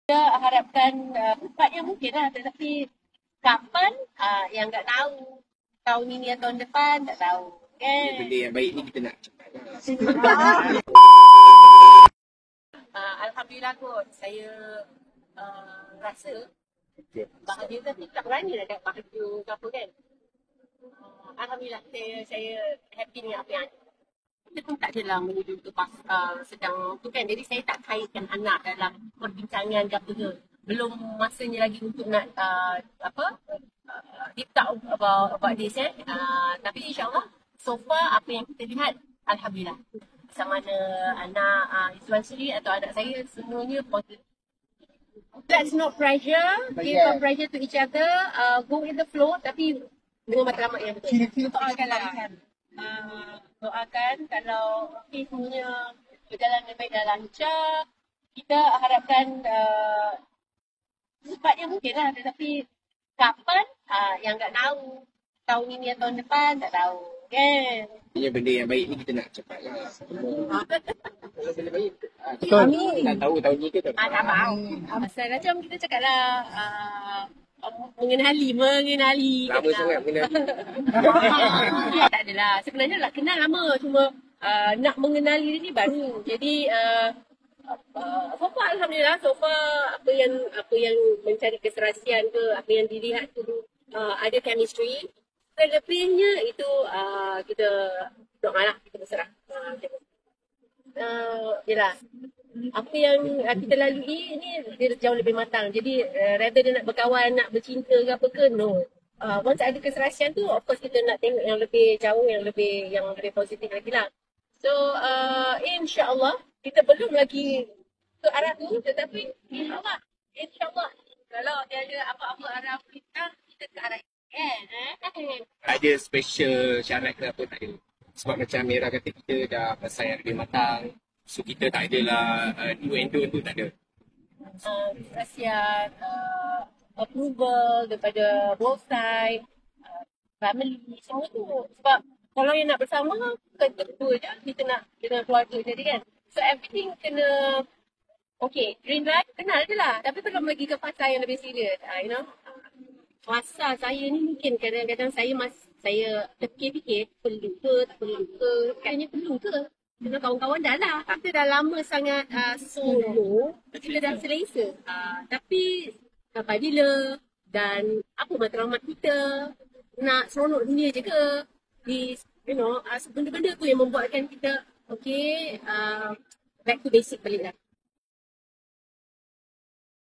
Kita harapkan cepatnya mungkin lah, tetapi kapan yang tak tahu. Tahun ini atau tahun depan tak tahu. Benda yang baik ni kita nak cepat. Alhamdulillah kot, saya rasa bahagia, tapi tak berani nak cakap bahagia ke apa kan. Alhamdulillah, saya happy dengan apa yang ada. Kita pun tak adalah menuju ke sedang tu kan. Jadi saya tak kaitkan anak dalam perbincangan ke apa ke. Belum masanya lagi untuk nak deep talk about this tapi insyaAllah so far apa yang kita lihat Alhamdulillah. Sama ada anak Izwan Sri atau anak saya, semuanya positif. Let's not pressure, give a pressure to each other, go with the flow tapi dengan matlamat yang betul. Doakan kalau semuanya berjalan dengan baik dan lancar. Kita harapkan cepatnya mungkin lah, tetapi kapan yang tak tahu. Tahun ini atau tahun depan tak tahu kan. Benda yang baik ni kita nak cepat lah. Kalau benda baik Amin. tak tahu tahun ni ke tak tahu. Tak tahu. Pasal macam kita cakap lah mengenali. Lama sangat mengenali. Tak adalah. Sebenarnya nak kenal lama. Cuma nak mengenali ni baru. Jadi so far Alhamdulillah. So far apa yang mencari keserasian ke, apa yang dilihat tu ada chemistry. Lebihnya itu kita doa lah, kita berserah. Yelah. Apa yang kita lalui ni dia jauh lebih matang. Jadi rather dia nak berkawan, nak bercinta ke apa ke, no. Once ada keserasian tu, of course kita nak tengok yang lebih jauh, yang lebih positif lagi lah. So insyaAllah kita belum lagi ke arah tu, tetapi insyaAllah kalau dia ada apa-apa arah kita ke arah itu. Ada special syarat ke apa tak ada. Sebab macam Mira kata kita dah pasal yang lebih matang. So kita tak adalah do and don't tu tak ada. Keserasian, approval daripada both side, family, semua tu. Sebab kalau yang nak bersama, bukan berdua je, kita nak keluarga jadi kan. So everything kena okay, green light, kenal je lah. Tapi belum lagi ke fasa yang lebih serius, you know. Fasa saya ni mungkin kadang-kadang saya fikir perlu ke, tak perlu ke. Kayaknya perlu ke. Dengan kawan-kawan dah lah. Kita dah lama sangat solo. Kita dah selesa. Tapi sampai bila dan apa matlamat kita nak seronok dunia je ke? Benda-benda tu yang membuatkan kita back to basic balik lah.